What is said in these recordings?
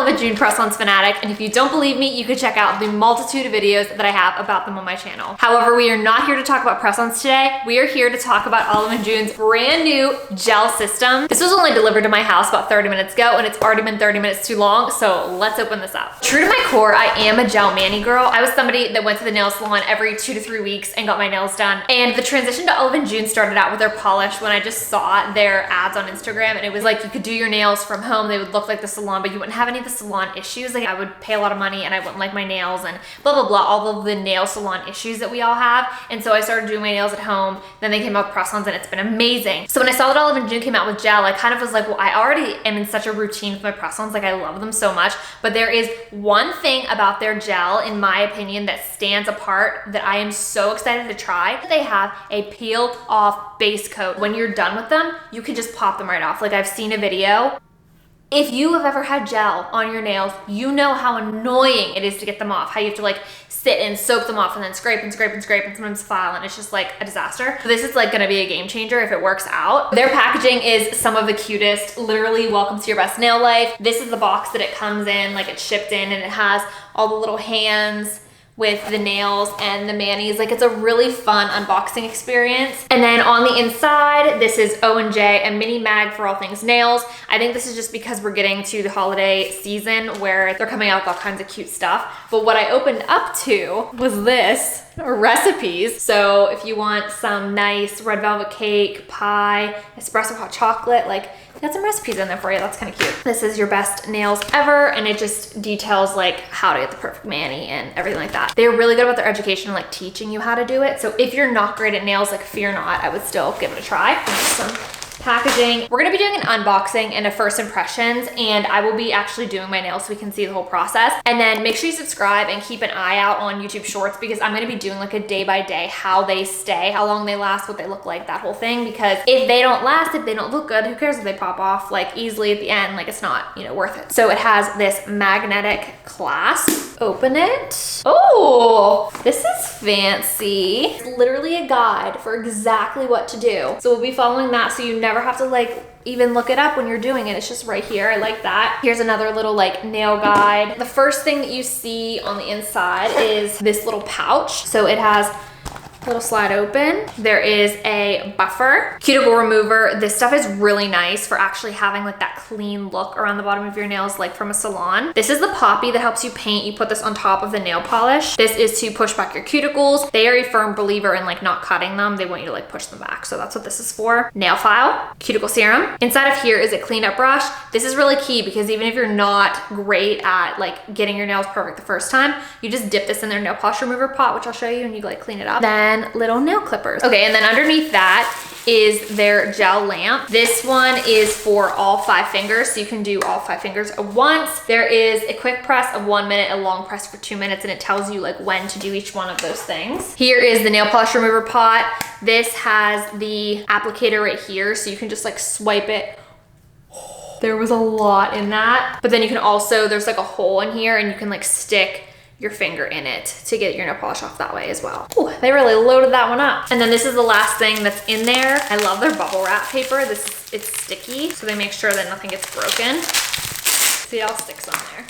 Olive & June Press-Ons fanatic, and if you don't believe me, you can check out the multitude of videos that I have about them on my channel. However, we are not here to talk about Press-Ons today. We are here to talk about Olive & June's brand new gel system. This was only delivered to my house about 30 minutes ago, and it's already been 30 minutes too long, so let's open this up. True to my core, I am a gel mani girl. I was somebody that went to the nail salon every 2 to 3 weeks and got my nails done. And the transition to Olive & June started out with their polish when I just saw their ads on Instagram, and it was like you could do your nails from home. They would look like the salon, but you wouldn't have any of the salon issues. Like I would pay a lot of money and I wouldn't like my nails and blah, blah, blah, all of the nail salon issues that we all have. And so I started doing my nails at home. Then they came out with Press-Ons and it's been amazing. So when I saw that Olive & June came out with gel, I kind of was like, well, I already am in such a routine with my Press-Ons. Like I love them so much, but there is one thing about their gel, in my opinion, that stands apart that I am so excited to try. They have a peel off base coat. When you're done with them, you can just pop them right off. Like I've seen a video. If you have ever had gel on your nails, you know how annoying it is to get them off, how you have to like sit and soak them off and then scrape and scrape and scrape and sometimes file, and it's just like a disaster. So this is like gonna be a game changer if it works out. Their packaging is some of the cutest. Literally, welcome to your best nail life. This is the box that it comes in, like it's shipped in, and it has all the little hands with the nails and the manis. Like it's a really fun unboxing experience. And then on the inside, this is O&J, a mini mag for all things nails. I think this is just because we're getting to the holiday season where they're coming out with all kinds of cute stuff. But what I opened up to was this, recipes. So if you want some nice red velvet cake, pie, espresso hot chocolate, like got some recipes in there for you. That's kind of cute. This is your best nails ever, and it just details like how to get the perfect mani and everything like that. They're really good about their education and like teaching you how to do it. So if you're not great at nails, like fear not, I would still give it a try. Some packaging. We're gonna be doing an unboxing and a first impressions, and I will be actually doing my nails so we can see the whole process. And then make sure you subscribe and keep an eye out on YouTube Shorts, because I'm gonna be doing like a day by day, how they stay, how long they last, what they look like, that whole thing. Because if they don't last, if they don't look good, who cares if they pop off like easily at the end? Like it's not, you know, worth it. So it has this magnetic clasp. Open it. Oh, this is fancy. It's literally a guide for exactly what to do. So we'll be following that, so you never have to like even look it up when you're doing it. It's just right here. I like that. Here's another little like nail guide. The first thing that you see on the inside is this little pouch. So it has little slide open. There is a buffer, cuticle remover. This stuff is really nice for actually having like that clean look around the bottom of your nails, like from a salon. This is the poppy that helps you paint. You put this on top of the nail polish. This is to push back your cuticles. They are a firm believer in like not cutting them. They want you to like push them back. So that's what this is for. Nail file, cuticle serum. Inside of here is a cleanup brush. This is really key because even if you're not great at like getting your nails perfect the first time, you just dip this in their nail polish remover pot, which I'll show you, and you like clean it up. Then little nail clippers. Okay, and then underneath that is their gel lamp. This one is for all 5 fingers, so you can do all 5 fingers at once. There is a quick press of 1 minute, a long press for 2 minutes, and it tells you like when to do each one of those things. Here is the nail polish remover pot. This has the applicator right here, so you can just like swipe it. There was a lot in that. But then you can also, there's like a hole in here, and you can like stick your finger in it to get your nail polish off that way as well. Ooh, they really loaded that one up. And then this is the last thing that's in there. I love their bubble wrap paper. It's sticky, so they make sure that nothing gets broken. See, it all sticks on there.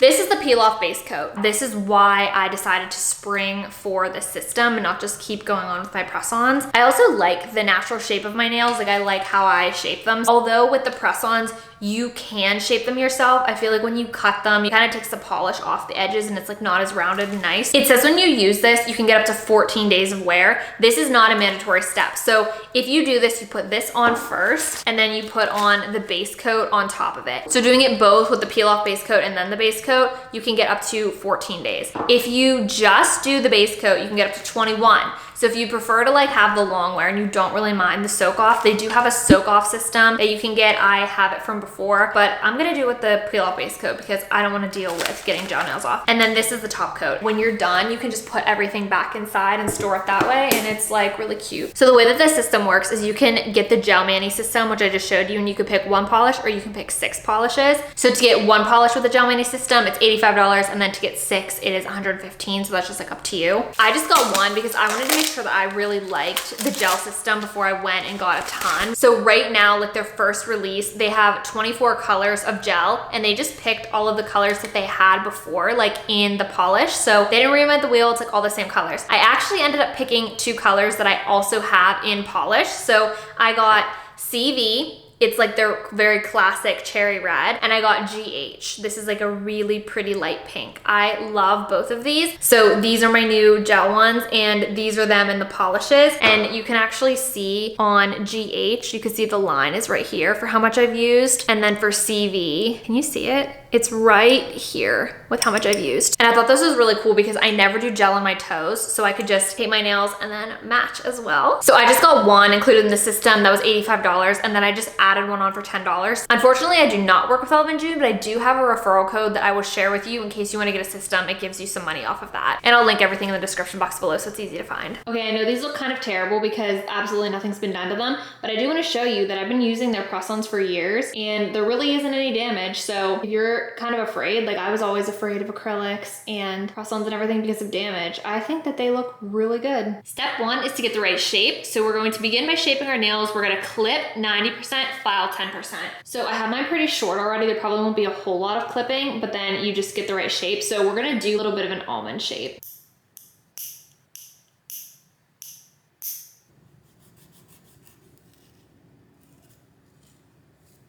This is the peel off base coat. This is why I decided to spring for this system and not just keep going on with my press-ons. I also like the natural shape of my nails. Like I like how I shape them. Although with the press-ons, you can shape them yourself. I feel like when you cut them, it kind of takes the polish off the edges and it's like not as rounded and nice. It says when you use this, you can get up to 14 days of wear. This is not a mandatory step. So if you do this, you put this on first and then you put on the base coat on top of it. So doing it both with the peel off base coat and then the base coat, you can get up to 14 days. If you just do the base coat, you can get up to 21. So if you prefer to like have the long wear and you don't really mind the soak off, they do have a soak off system that you can get. I have it from before, but I'm gonna do it with the peel off base coat because I don't wanna deal with getting gel nails off. And then this is the top coat. When you're done, you can just put everything back inside and store it that way, and it's like really cute. So the way that this system works is you can get the gel mani system, which I just showed you, and you could pick 1 polish or you can pick 6 polishes. So to get 1 polish with the gel mani system, it's $85, and then to get 6, it is $115, so that's just like up to you. I just got 1 because I wanted to make sure that I really liked the gel system before I went and got a ton. So right now, like their first release, they have 24 colors of gel, and they just picked all of the colors that they had before, like in the polish. So they didn't reinvent the wheel, it's like all the same colors. I actually ended up picking 2 colors that I also have in polish. So I got CV. It's like their very classic cherry red. And I got GH. This is like a really pretty light pink. I love both of these. So these are my new gel ones, and these are them in the polishes. And you can actually see on GH, you can see the line is right here for how much I've used. And then for CV, can you see it? It's right here with how much I've used. And I thought this was really cool because I never do gel on my toes, so I could just paint my nails and then match as well. So I just got one included in the system that was $85, and then I just added one on for $10. Unfortunately, I do not work with Olive & June, but I do have a referral code that I will share with you in case you want to get a system. It gives you some money off of that. And I'll link everything in the description box below so it's easy to find. Okay, I know these look kind of terrible because absolutely nothing's been done to them, but I do want to show you that I've been using their Press-Ons for years and there really isn't any damage. So if you're kind of afraid, like I was always afraid of acrylics and Press-Ons and everything because of damage, I think that they look really good. Step 1 is to get the right shape. So we're going to begin by shaping our nails. We're going to clip 90%, file 10%. So I have mine pretty short already. There probably won't be a whole lot of clipping, but then you just get the right shape. So we're going to do a little bit of an almond shape.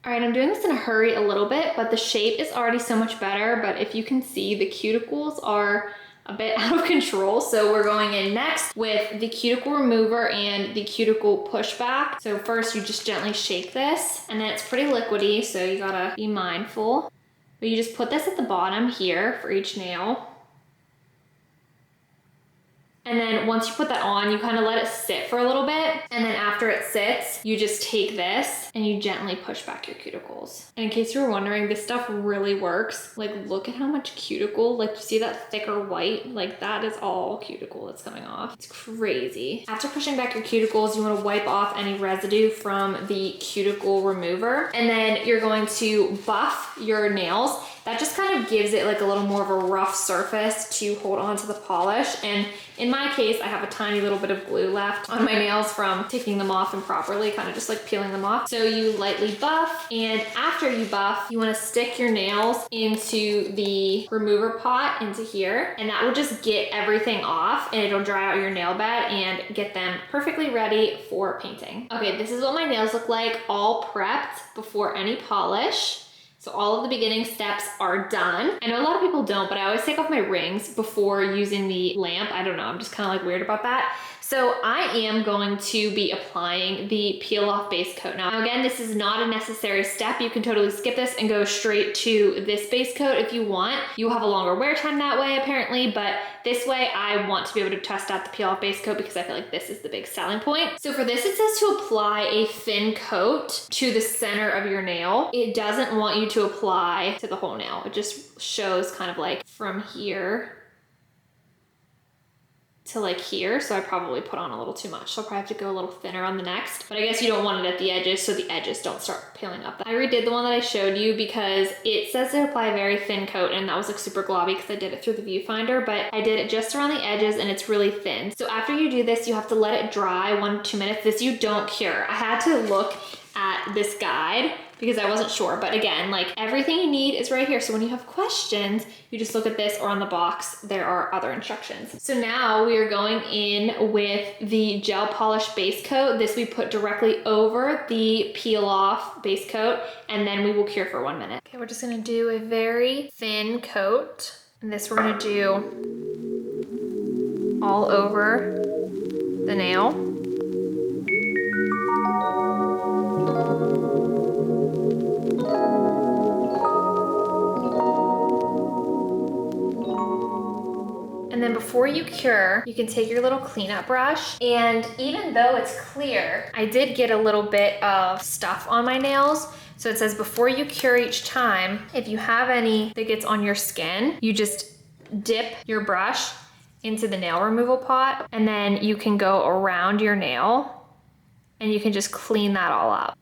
All right, I'm doing this in a hurry a little bit, but the shape is already so much better. But if you can see, the cuticles are a bit out of control. So we're going in next with the cuticle remover and the cuticle pushback. So first you just gently shake this, and then it's pretty liquidy, so you gotta be mindful. But you just put this at the bottom here for each nail. And then once you put that on, you kind of let it sit for a little bit. And then after it sits, you just take this and you gently push back your cuticles. And in case you were wondering, this stuff really works. Like, look at how much cuticle, like you see that thicker white, like that is all cuticle that's coming off. It's crazy. After pushing back your cuticles, you want to wipe off any residue from the cuticle remover. And then you're going to buff your nails. That just kind of gives it like a little more of a rough surface to hold on to the polish. And in my case, I have a tiny little bit of glue left on my nails from taking them off improperly, kind of just like peeling them off. So you lightly buff, and after you buff, you want to stick your nails into the remover pot into here, and that will just get everything off and it'll dry out your nail bed and get them perfectly ready for painting. Okay, this is what my nails look like, all prepped before any polish. So all of the beginning steps are done. I know a lot of people don't, but I always take off my rings before using the lamp. I don't know, I'm just kind of like weird about that. So I am going to be applying the peel off base coat. Now again, this is not a necessary step. You can totally skip this and go straight to this base coat if you want. You have a longer wear time that way apparently, but this way I want to be able to test out the peel off base coat because I feel like this is the big selling point. So for this, it says to apply a thin coat to the center of your nail. It doesn't want you to apply to the whole nail. It just shows kind of like from here to like here, so I probably put on a little too much. So I'll probably have to go a little thinner on the next, but I guess you don't want it at the edges so the edges don't start peeling up. I redid the one that I showed you because it says to apply a very thin coat, and that was like super globby because I did it through the viewfinder, but I did it just around the edges and it's really thin. So after you do this, you have to let it dry 1 to 2 minutes. This you don't cure. I had to look at this guide because I wasn't sure, but again, like everything you need is right here. So when you have questions, you just look at this, or on the box, there are other instructions. So now we are going in with the gel polish base coat. This we put directly over the peel off base coat, and then we will cure for 1 minute. Okay, we're just gonna do a very thin coat. And this we're gonna do all over the nail. And then before you cure, you can take your little cleanup brush, and even though it's clear, I did get a little bit of stuff on my nails. So it says before you cure each time, if you have any that gets on your skin, you just dip your brush into the nail removal pot, and then you can go around your nail and you can just clean that all up.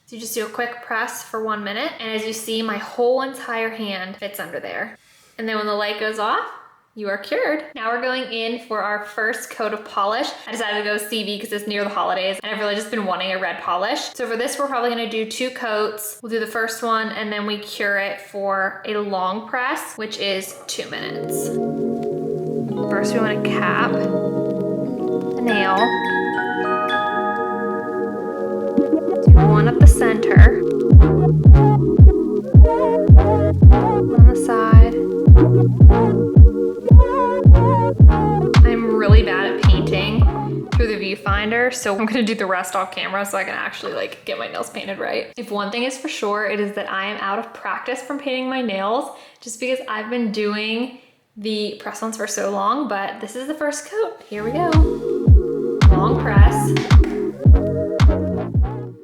So you just do a quick press for 1 minute, and as you see, my whole entire hand fits under there. And then when the light goes off, you are cured. Now we're going in for our first coat of polish. I decided to go CV because it's near the holidays and I've really just been wanting a red polish. So for this, we're probably gonna do 2 coats. We'll do the first one and then we cure it for a long press, which is 2 minutes. First, we wanna cap the nail. Do one up the center. On the side. I'm really bad at painting through the viewfinder, so I'm gonna do the rest off camera so I can actually like get my nails painted right. If one thing is for sure, it is that I am out of practice from painting my nails just because I've been doing the press-ons for so long, but this is the first coat. Here we go. Long press.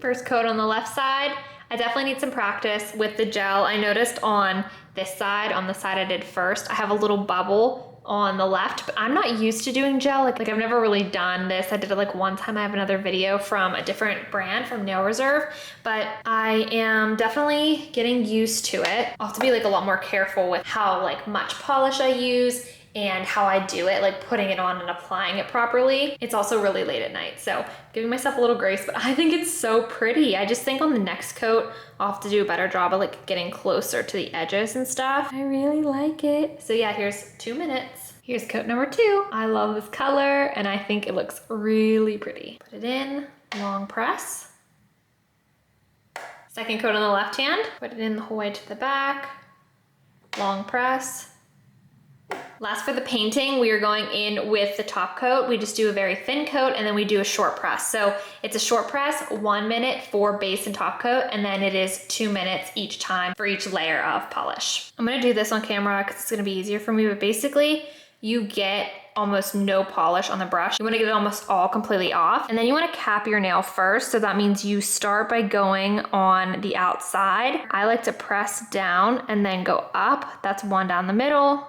First coat on the left side. I definitely need some practice with the gel. I noticed on this side, on the side I did first, I have a little bubble on the left, but I'm not used to doing gel. Like I've never really done this. I did it like one time. I have another video from a different brand from Nail Reserve, but I am definitely getting used to it. I'll have to be like a lot more careful with how like much polish I use and how I do it, like putting it on and applying it properly. It's also really late at night, so giving myself a little grace, but I think it's so pretty. I just think on the next coat, I'll have to do a better job of like getting closer to the edges and stuff. I really like it. So yeah, here's 2 minutes. Here's coat number 2. I love this color and I think it looks really pretty. Put it in, long press. Second coat on the left hand, put it in the whole way to the back, long press. Last for the painting, we are going in with the top coat. We just do a very thin coat and then we do a short press. So it's a short press, 1 minute for base and top coat, and then it is 2 minutes each time for each layer of polish. I'm gonna do this on camera because it's gonna be easier for me, but basically you get almost no polish on the brush. You wanna get it almost all completely off, and then you wanna cap your nail first. So that means you start by going on the outside. I like to press down and then go up. That's 1 down the middle,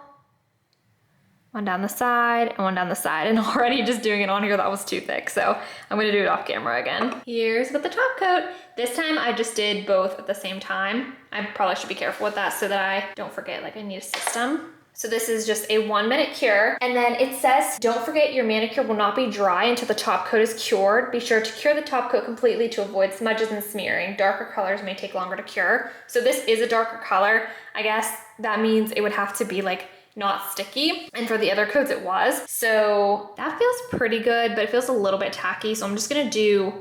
1 down the side, and 1 down the side. And already just doing it on here, that was too thick. So I'm gonna do it off camera again. Here's with the top coat. This time I just did both at the same time. I probably should be careful with that so that I don't forget, like I need a system. So this is just a 1 minute cure. And then it says, don't forget your manicure will not be dry until the top coat is cured. Be sure to cure the top coat completely to avoid smudges and smearing. Darker colors may take longer to cure. So this is a darker color. I guess that means it would have to be like not sticky. And for the other coats it was. So that feels pretty good, but it feels a little bit tacky. So I'm just gonna do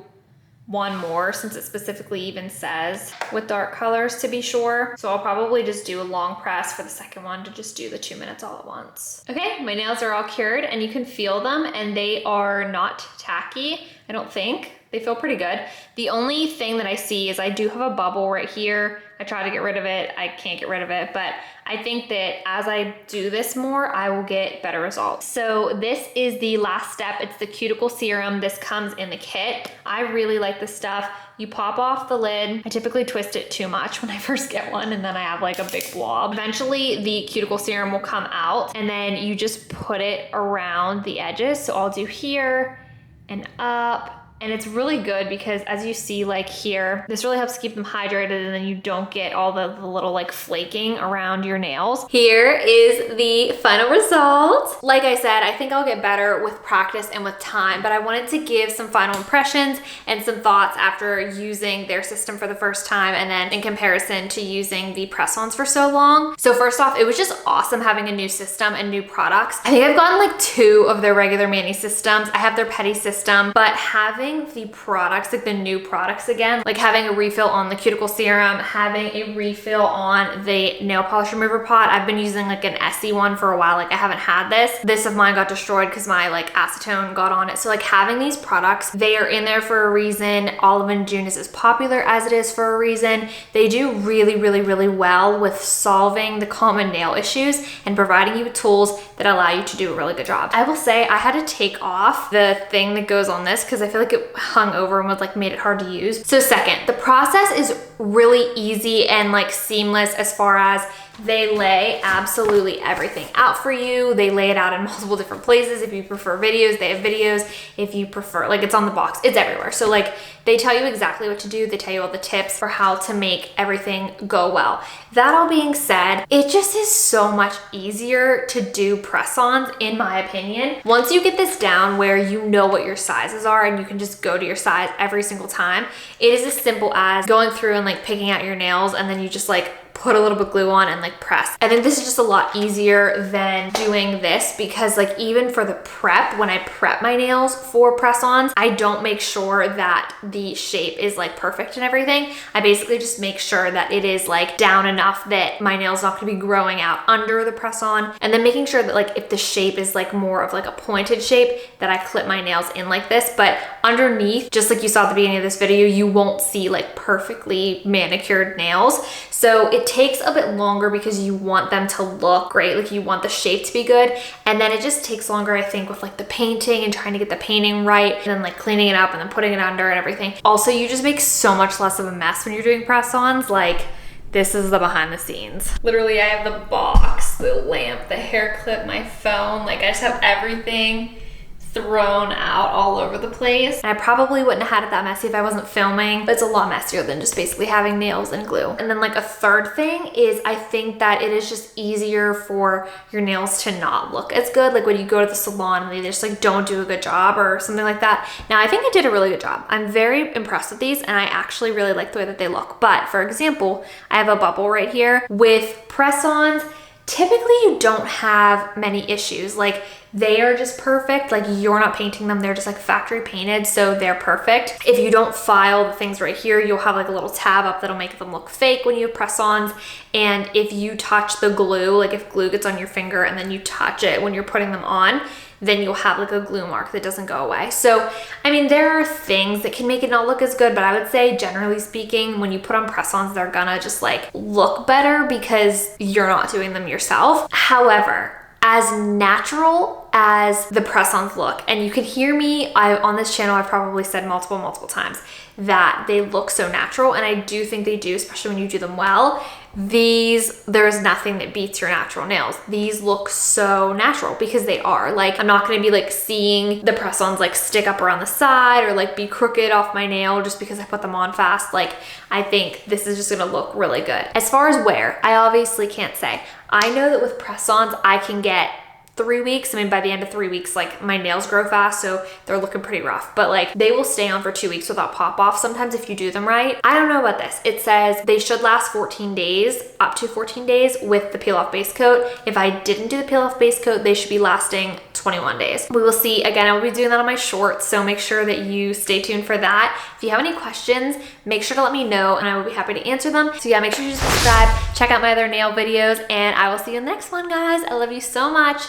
1 more since it specifically even says with dark colors to be sure. So I'll probably just do a long press for the second one to just do the 2 minutes all at once. Okay, my nails are all cured and you can feel them and they are not tacky, I don't think. They feel pretty good. The only thing that I see is I do have a bubble right here. I try to get rid of it. I can't get rid of it, but I think that as I do this more, I will get better results. So this is the last step. It's the Cuticle Serum. This comes in the kit. I really like this stuff. You pop off the lid. I typically twist it too much when I first get one and then I have like a big blob. Eventually the Cuticle Serum will come out and then you just put it around the edges. So I'll do here and up. And it's really good because as you see like here, this really helps keep them hydrated and then you don't get all the little like flaking around your nails. Here is the final result. Like I said, I think I'll get better with practice and with time, but I wanted to give some final impressions and some thoughts after using their system for the first time and then in comparison to using the Press-Ons for so long. So first off, it was just awesome having a new system and new products. I think I've gotten like 2 of their regular mani systems. I have their Petty system, but having the products, like the new products again, like having a refill on the Cuticle Serum, having a refill on the nail polish remover pot. I've been using like an Essie one for a while. Like I haven't had this. This of mine got destroyed because my like acetone got on it. So like having these products, they are in there for a reason. Olive and June is as popular as it is for a reason. They do really, really, really well with solving the common nail issues and providing you with tools that allow you to do a really good job. I will say I had to take off the thing that goes on this because I feel like it hung over and was like made it hard to use. So second, the process is really easy and like seamless as far as They lay absolutely everything out for you. They lay it out in multiple different places. If you prefer videos, they have videos. If you prefer, like, it's on the box, it's everywhere. So like, they tell you exactly what to do. They tell you all the tips for how to make everything go well. That all being said, it just is so much easier to do press-ons, in my opinion. Once you get this down where you know what your sizes are and you can just go to your size every single time, it is as simple as going through and like picking out your nails, and then you just like put a little bit of glue on and like press. I think this is just a lot easier than doing this, because like even for the prep, when I prep my nails for press-ons, I don't make sure that the shape is like perfect and everything. I basically just make sure that it is like down enough that my nail's not gonna be growing out under the press-on, and then making sure that like if the shape is like more of like a pointed shape, that I clip my nails in like this. But underneath, just like you saw at the beginning of this video, you won't see like perfectly manicured nails. So it takes a bit longer because you want them to look great, like you want the shape to be good, and then it just takes longer, I think, with like the painting and trying to get the painting right, and then like cleaning it up and then putting it under and everything. Also, you just make so much less of a mess when you're doing press-ons. Like, this is the behind the scenes. Literally, I have the box, the lamp, the hair clip, my phone, like I just have everything thrown out all over the place. And I probably wouldn't have had it that messy if I wasn't filming, but it's a lot messier than just basically having nails and glue. And then like a third thing is, I think that it is just easier for your nails to not look as good. Like when you go to the salon and they just like don't do a good job or something like that. Now I think I did a really good job. I'm very impressed with these, and I actually really like the way that they look. But for example, I have a bubble right here. With press-ons, typically you don't have many issues. Like, they are just perfect. Like, you're not painting them, they're just like factory painted, so they're perfect. If you don't file the things right here, you'll have like a little tab up that'll make them look fake when you press-ons. And if you touch the glue, like if glue gets on your finger and then you touch it when you're putting them on, then you'll have like a glue mark that doesn't go away. So, I mean, there are things that can make it not look as good, but I would say generally speaking, when you put on press-ons, they're gonna just like look better because you're not doing them yourself. However, as natural as the press-ons look, and you can hear me, on this channel, I've probably said multiple times that they look so natural, and I do think they do, especially when you do them well. There's nothing that beats your natural nails. These look so natural because they are. Like, I'm not gonna be like seeing the press-ons like stick up around the side or like be crooked off my nail just because I put them on fast. Like, I think this is just gonna look really good. As far as wear, I obviously can't say. I know that with press-ons, I can get 3 weeks. I mean, by the end of 3 weeks, like my nails grow fast, so they're looking pretty rough, but like they will stay on for 2 weeks without pop off sometimes if you do them right. I don't know about this. It says they should last 14 days, up to 14 days with the peel off base coat. If I didn't do the peel off base coat, they should be lasting 21 days. We will see. Again, I will be doing that on my shorts, so make sure that you stay tuned for that. If you have any questions, make sure to let me know and I will be happy to answer them. So yeah, make sure you subscribe, check out my other nail videos, and I will see you in the next one, guys. I love you so much.